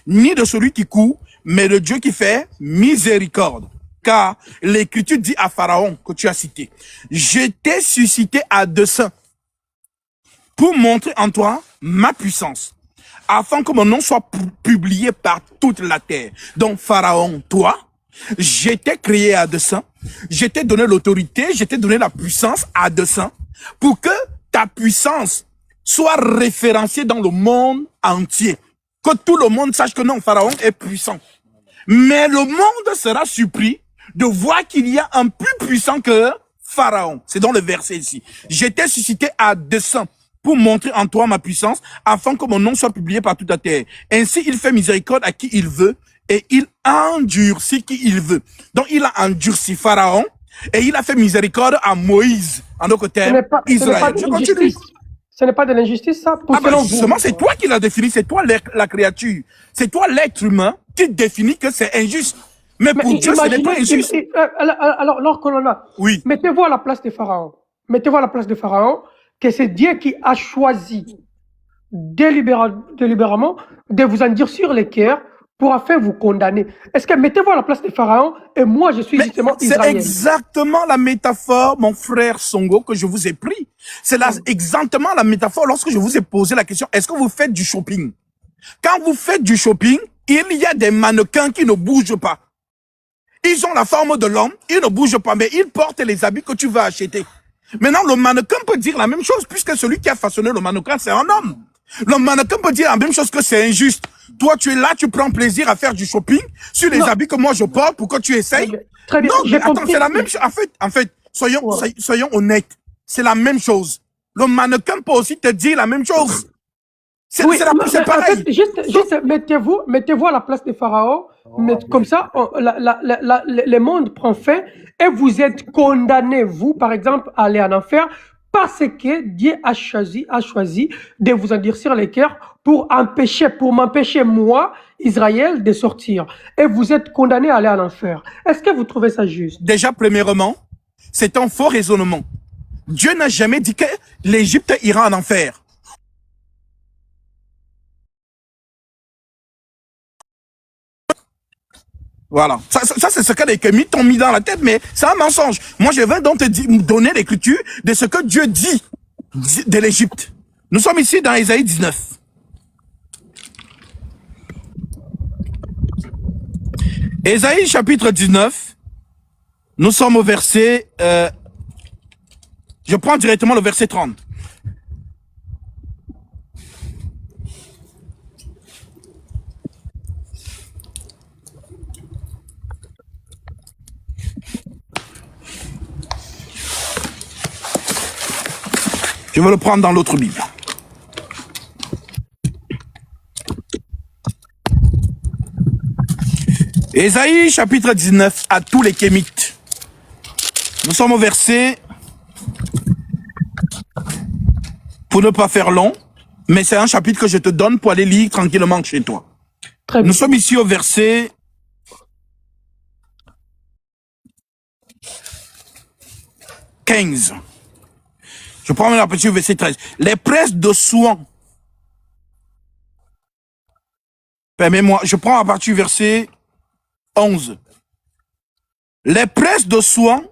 ni de celui qui court, mais de Dieu qui fait miséricorde. Car l'Écriture dit à Pharaon, que tu as cité, je t'ai suscité à dessein pour montrer en toi ma puissance, afin que mon nom soit publié par toute la terre. Donc Pharaon, toi, je t'ai créé à dessein, je t'ai donné l'autorité, je t'ai donné la puissance à dessein, pour que ta puissance soit référenciée dans le monde entier. Que tout le monde sache que non, Pharaon est puissant. Mais le monde sera surpris de voir qu'il y a un plus puissant que Pharaon. C'est dans le verset ici. Je t'ai suscité à dessein pour montrer en toi ma puissance, afin que mon nom soit publié par toute la terre. Ainsi, il fait miséricorde à qui il veut, et il endurcit qui il veut. Donc, il a endurci Pharaon, et il a fait miséricorde à Moïse, en d'autres termes, Israël. Je continue.
Ce n'est pas de l'injustice, ça, pour
justement, c'est toi qui l'as défini, c'est toi la créature, c'est toi l'être humain qui définit que c'est injuste. Mais pour Dieu, ce n'est pas injuste.
Alors, lorsqu'on
oui.
Mettez-vous à la place de Pharaon. Mettez-vous à la place de Pharaon, que c'est Dieu qui a choisi délibérément de vous endurcir les cœurs pour afin vous condamner. Est-ce que mettez-vous à la place de Pharaon et moi je suis justement Israël.
C'est exactement la métaphore, mon frère Songo, que je vous ai pris. C'est exactement la métaphore lorsque je vous ai posé la question, est-ce que vous faites du shopping? Quand vous faites du shopping, il y a des mannequins qui ne bougent pas. Ils ont la forme de l'homme, ils ne bougent pas, mais ils portent les habits que tu vas acheter. Maintenant, le mannequin peut dire la même chose, puisque celui qui a façonné le mannequin, c'est un homme. Le mannequin peut dire la même chose, que c'est injuste. Toi, tu es là, tu prends plaisir à faire du shopping sur les habits que moi je porte pour que tu essayes.
Très bien.
Non, mais attends, c'est la même chose. En fait, soyons honnêtes. C'est la même chose. Le mannequin peut aussi te dire la même chose. C'est pareil.
En fait, juste mettez-vous à la place de Pharaon. Comme ça, le monde prend fin et vous êtes condamnés, vous, par exemple, à aller en enfer parce que Dieu a choisi de vous endurcir les cœurs pour m'empêcher, moi, Israël, de sortir. Et vous êtes condamnés à aller en enfer. Est-ce que vous trouvez ça juste?
Déjà, premièrement, c'est un faux raisonnement. Dieu n'a jamais dit que l'Égypte ira en enfer. Voilà. Ça c'est ce que les kémites t'ont mis dans la tête, mais c'est un mensonge. Moi, je vais donc te donner l'écriture de ce que Dieu dit de l'Égypte. Nous sommes ici dans Ésaïe 19. Ésaïe chapitre 19. Nous sommes au verset... je prends directement le verset 30. Je vais le prendre dans l'autre Bible. Ésaïe chapitre 19 à tous les kémites. Nous sommes au verset, pour ne pas faire long, mais c'est un chapitre que je te donne pour aller lire tranquillement chez toi. Nous sommes ici au verset 15. Je prends la partie au verset 13. Les presses de soins. Permets-moi, je prends à partir du verset 11. Les presses de soins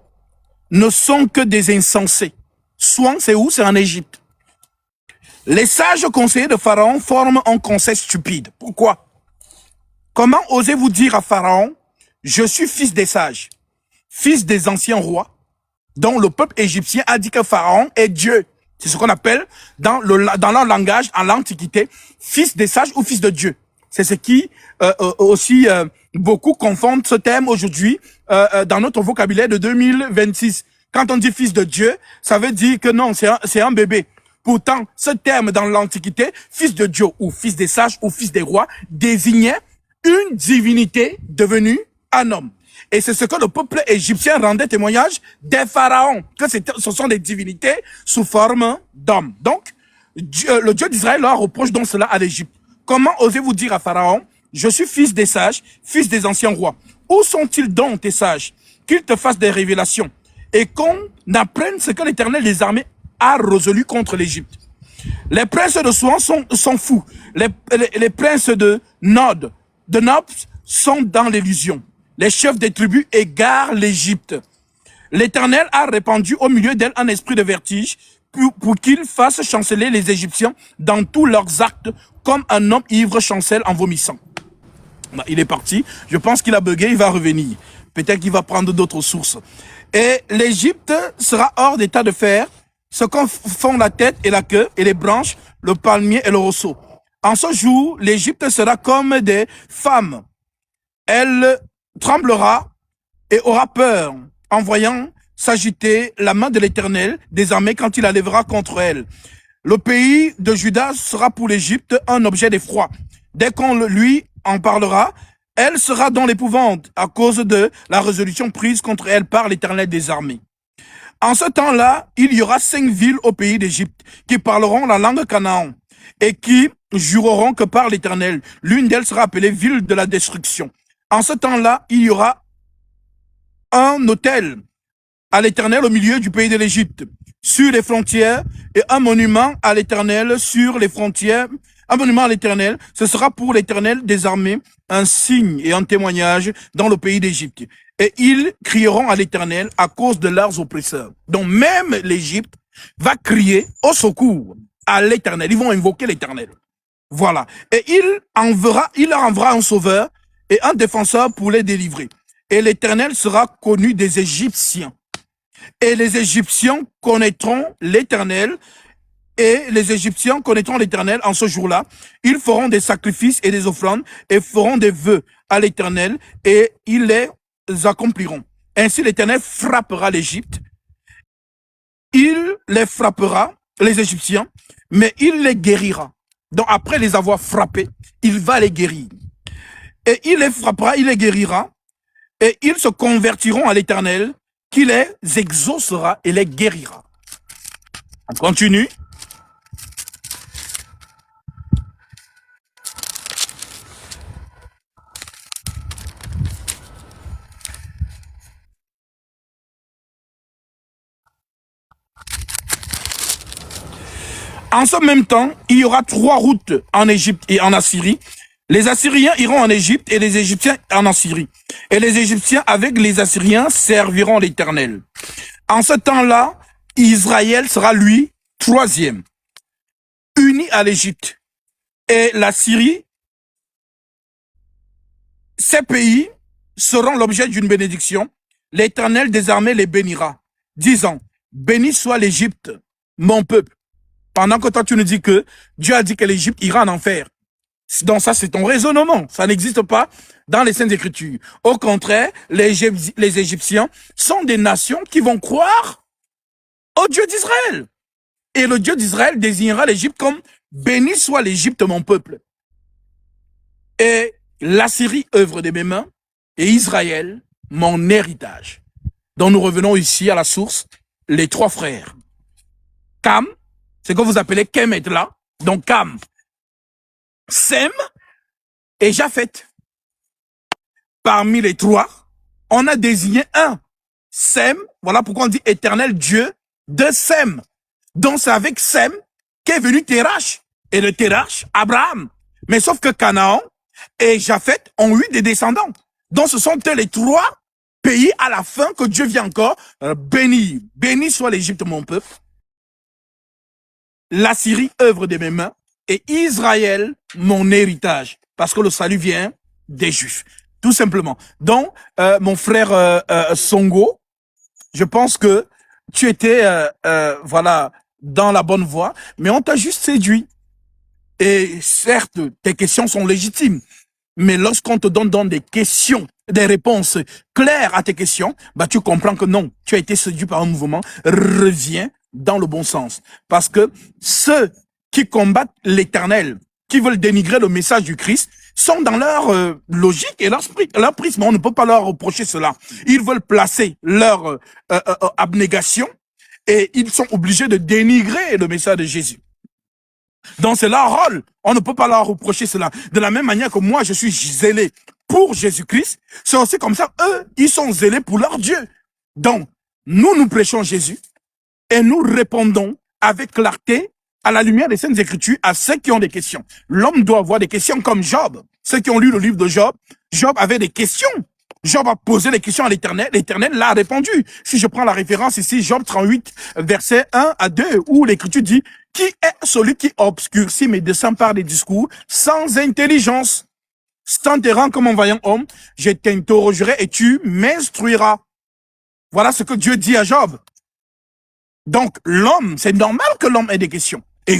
ne sont que des insensés. Soins, c'est où? C'est en Égypte. Les sages conseillers de Pharaon forment un conseil stupide. Pourquoi? Comment osez-vous dire à Pharaon, je suis fils des sages, fils des anciens rois, dont le peuple égyptien a dit que Pharaon est Dieu. C'est ce qu'on appelle dans leur langage, en l'Antiquité, fils des sages ou fils de Dieu. C'est ce qui aussi beaucoup confondent ce terme aujourd'hui dans notre vocabulaire de 2026. Quand on dit fils de Dieu, ça veut dire que non, c'est un bébé. Pourtant, ce terme dans l'Antiquité, fils de Dieu ou fils des sages ou fils des rois, désignait une divinité devenue un homme. Et c'est ce que le peuple égyptien rendait témoignage des pharaons, que ce sont des divinités sous forme d'hommes. Donc, Le Dieu d'Israël leur reproche donc cela à l'Égypte. Comment osez-vous dire à Pharaon, je suis fils des sages, fils des anciens rois. Où sont-ils donc tes sages? Qu'ils te fassent des révélations et qu'on apprenne ce que l'Éternel des armées a résolu contre l'Égypte. Les princes de Soan sont fous. Les princes de Nod sont dans l'illusion. Les chefs des tribus égarent l'Égypte. L'Éternel a répandu au milieu d'elle un esprit de vertige pour qu'il fasse chanceler les Égyptiens dans tous leurs actes comme un homme ivre chancelle en vomissant. Il est parti. Je pense qu'il a bugué, il va revenir. Peut-être qu'il va prendre d'autres sources. Et l'Égypte sera hors d'état de faire ce qu'en font la tête et la queue et les branches, le palmier et le rosseau. En ce jour, l'Égypte sera comme des femmes. Elle tremblera et aura peur en voyant s'agiter la main de l'Éternel des armées quand il la lèvera contre elle. Le pays de Juda sera pour l'Égypte un objet d'effroi. Dès qu'on lui en parlera, elle sera dans l'épouvante à cause de la résolution prise contre elle par l'Éternel des armées. En ce temps-là, il y aura 5 villes au pays d'Égypte qui parleront la langue Canaan et qui jureront que par l'Éternel. L'une d'elles sera appelée ville de la destruction. En ce temps-là, il y aura un autel à l'Éternel au milieu du pays de l'Égypte, sur les frontières, et un monument à l'Éternel sur les frontières. Un monument à l'Éternel, ce sera pour l'Éternel des armées un signe et un témoignage dans le pays d'Égypte. Et ils crieront à l'Éternel à cause de leurs oppresseurs. Donc même l'Égypte va crier au secours à l'Éternel. Ils vont invoquer l'Éternel. Voilà. Et il leur enverra un sauveur et un défenseur pour les délivrer. Et l'Éternel sera connu des Égyptiens. Et les Égyptiens connaîtront l'Éternel. Et les Égyptiens connaîtront l'Éternel en ce jour-là. Ils feront des sacrifices et des offrandes et feront des vœux à l'Éternel et ils les accompliront. Ainsi l'Éternel frappera l'Égypte. Il les frappera, les Égyptiens, mais il les guérira. Donc après les avoir frappés, il va les guérir. Et il les frappera, il les guérira. Et ils se convertiront à l'Éternel qui les exaucera et les guérira. On continue. En ce même temps, il y aura 3 routes en Égypte et en Assyrie. Les Assyriens iront en Égypte et les Égyptiens en Assyrie. Et les Égyptiens avec les Assyriens serviront l'Éternel. En ce temps-là, Israël sera lui 3e, uni à l'Égypte. Et la Syrie, ces pays seront l'objet d'une bénédiction. L'Éternel des armées les bénira, disant, béni soit l'Égypte, mon peuple. Pendant que toi, tu nous dis que Dieu a dit que l'Égypte ira en enfer. Donc ça, c'est ton raisonnement. Ça n'existe pas dans les Saintes Écritures. Au contraire, les Égyptiens sont des nations qui vont croire au Dieu d'Israël. Et le Dieu d'Israël désignera l'Égypte comme « Béni soit l'Égypte, mon peuple ». Et l'Assyrie, œuvre de mes mains, et Israël, mon héritage. Donc nous revenons ici à la source, les 3 frères. Cam, c'est que vous appelez Kemet là. Donc Cam, Sem et Japheth. Parmi les 3, on a désigné un. Sem, voilà pourquoi on dit éternel Dieu de Sem. Donc c'est avec Sem qu'est venu Terach. Et le Terach, Abraham. Mais sauf que Canaan et Japheth ont eu des descendants. Donc ce sont les 3 pays à la fin que Dieu vient encore bénir. Béni soit l'Égypte, mon peuple. La Syrie, œuvre de mes mains, et Israël, mon héritage. Parce que le salut vient des Juifs. Tout simplement. Donc, mon frère Songo, je pense que tu étais, voilà, dans la bonne voie, mais on t'a juste séduit. Et certes, tes questions sont légitimes. Mais lorsqu'on te donne des questions, des réponses claires à tes questions, bah tu comprends que non, tu as été séduit par un mouvement, reviens dans le bon sens. Parce que ceux qui combattent l'Éternel, qui veulent dénigrer le message du Christ, sont dans leur logique et leur prisme. On ne peut pas leur reprocher cela. Ils veulent placer leur abnégation et ils sont obligés de dénigrer le message de Jésus. Donc c'est leur rôle. On ne peut pas leur reprocher cela. De la même manière que moi, je suis zélé pour Jésus-Christ, c'est aussi comme ça, eux, ils sont zélés pour leur Dieu. Donc, nous prêchons Jésus et nous répondons avec clarté à la lumière des Saintes Écritures à ceux qui ont des questions. L'homme doit avoir des questions comme Job. Ceux qui ont lu le livre de Job, Job avait des questions. Job a posé des questions à l'Éternel, l'Éternel l'a répondu. Si je prends la référence ici, Job 38, versets 1 à 2, où l'Écriture dit « Qui est celui qui obscurcit mes desseins par des discours sans intelligence? Sans te rendre comme un vaillant homme, je t'interrogerai et tu m'instruiras. » Voilà ce que Dieu dit à Job. Donc, l'homme, c'est normal que l'homme ait des questions. Et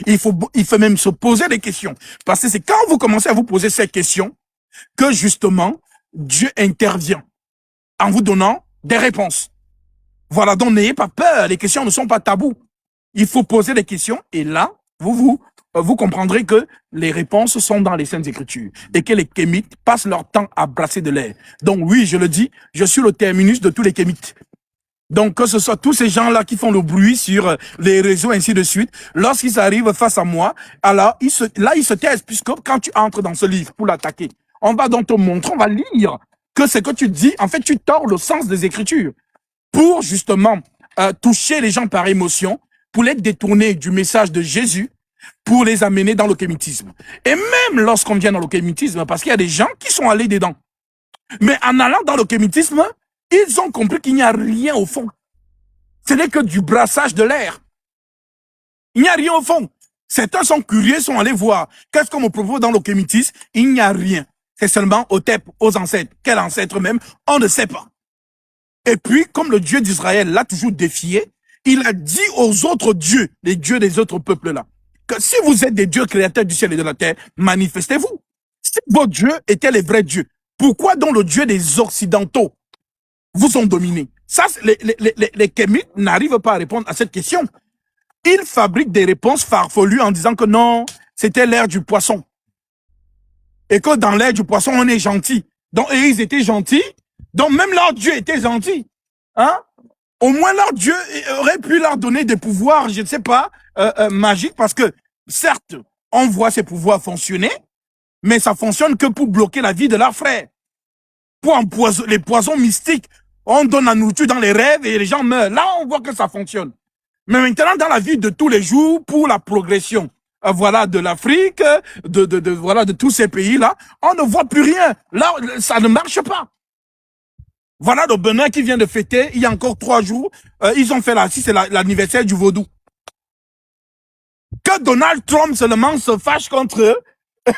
il faut même se poser des questions. Parce que c'est quand vous commencez à vous poser ces questions que, justement, Dieu intervient en vous donnant des réponses. Voilà, donc n'ayez pas peur. Les questions ne sont pas tabous. Il faut poser des questions et là, vous comprendrez que les réponses sont dans les Saintes Écritures et que les kémites passent leur temps à brasser de l'air. Donc oui, je le dis, je suis le terminus de tous les kémites. Donc, que ce soit tous ces gens-là qui font le bruit sur les réseaux, ainsi de suite, lorsqu'ils arrivent face à moi, alors, ils se taisent, puisque quand tu entres dans ce livre pour l'attaquer, on va donc te montrer, on va lire que ce que tu dis, en fait, tu tords le sens des Écritures pour, justement, toucher les gens par émotion, pour les détourner du message de Jésus, pour les amener dans le kémitisme. Et même lorsqu'on vient dans le kémitisme, parce qu'il y a des gens qui sont allés dedans, mais en allant dans le kémitisme, ils ont compris qu'il n'y a rien au fond. Ce n'est que du brassage de l'air. Il n'y a rien au fond. Certains sont curieux, sont allés voir. Qu'est-ce qu'on me propose dans le kémitisme? Il n'y a rien. C'est seulement au TEP, aux ancêtres. Quel ancêtre même? On ne sait pas. Et puis, comme le Dieu d'Israël l'a toujours défié, il a dit aux autres dieux, les dieux des autres peuples là, que si vous êtes des dieux créateurs du ciel et de la terre, manifestez-vous. Si vos dieux étaient les vrais dieux, pourquoi donc le Dieu des Occidentaux vous ont dominé? Ça, les kémites n'arrivent pas à répondre à cette question. Ils fabriquent des réponses farfelues en disant que non, c'était l'air du poisson. Et que dans l'air du poisson, on est gentil. Donc, et ils étaient gentils. Donc, même leur Dieu était gentil. Hein? Au moins, leur Dieu aurait pu leur donner des pouvoirs, je ne sais pas, magiques, parce que, certes, on voit ces pouvoirs fonctionner, mais ça fonctionne que pour bloquer la vie de leurs frères. Pour empoisonner les poisons mystiques. On donne la nourriture dans les rêves et les gens meurent. Là, on voit que ça fonctionne. Mais maintenant, dans la vie de tous les jours, pour la progression, voilà, de l'Afrique, voilà, de tous ces pays-là, on ne voit plus rien. Là, ça ne marche pas. Voilà le Bénin qui vient de fêter, il y a encore 3 jours, ils ont fait là, si c'est l'anniversaire du vaudou. Que Donald Trump seulement se fâche contre eux,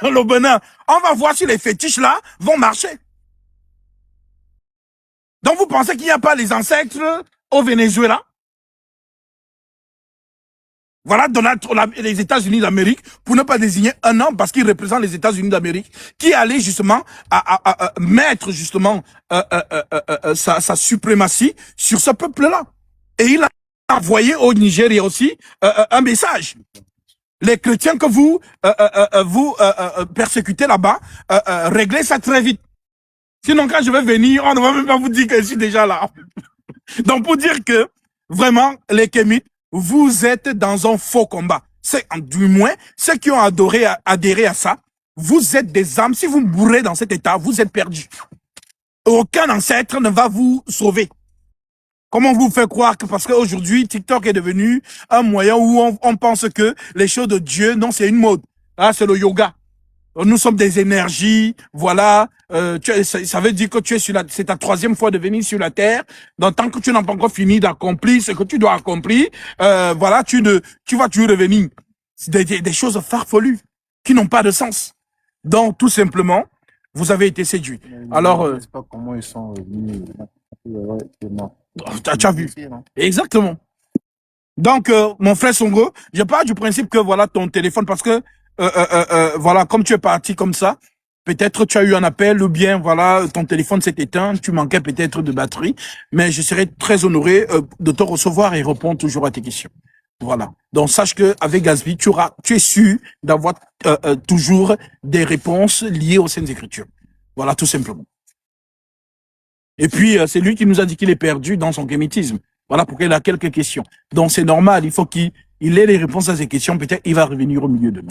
le Bénin. On va voir si les fétiches là vont marcher. Donc vous pensez qu'il n'y a pas les ancêtres au Venezuela? Voilà Donald Trump, les États-Unis d'Amérique, pour ne pas désigner un homme parce qu'il représente les États-Unis d'Amérique, qui allait justement à mettre justement sa suprématie sur ce peuple-là. Et il a envoyé au Nigeria aussi un message. Les chrétiens que vous persécutez là-bas, réglez ça très vite. Sinon, quand je vais venir, on ne va même pas vous dire que je suis déjà là. Donc, pour dire que, vraiment, les kémites, vous êtes dans un faux combat. C'est, du moins, ceux qui ont adhéré à ça, vous êtes des âmes. Si vous mourrez dans cet état, vous êtes perdus. Aucun ancêtre ne va vous sauver. Comment vous fait croire que parce qu'aujourd'hui, TikTok est devenu un moyen où on pense que les choses de Dieu, non, c'est une mode. Ah, c'est le yoga. Nous sommes des énergies, voilà. Ça veut dire que c'est ta 3e fois de venir sur la terre. Donc tant que tu n'as pas encore fini d'accomplir ce que tu dois accomplir, voilà, tu vas toujours revenir. C'est des choses farfelues qui n'ont pas de sens. Donc tout simplement, vous avez été séduits. Alors,
je sais pas comment ils sont venus.
tu as vu. Exactement. Donc, mon frère Songo, je pars du principe que voilà ton téléphone, parce que voilà, comme tu es parti comme ça, peut-être tu as eu un appel ou bien voilà ton téléphone s'est éteint, tu manquais peut-être de batterie, mais je serais très honoré de te recevoir et répondre toujours à tes questions. Voilà. Donc sache que avec Gazby, tu es sûr d'avoir toujours des réponses liées aux Saintes Écritures. Voilà, tout simplement. Et puis c'est lui qui nous a dit qu'il est perdu dans son kémitisme. Voilà pourquoi il a quelques questions. Donc c'est normal, il faut qu'il il ait les réponses à ces questions, peut-être il va revenir au milieu de nous.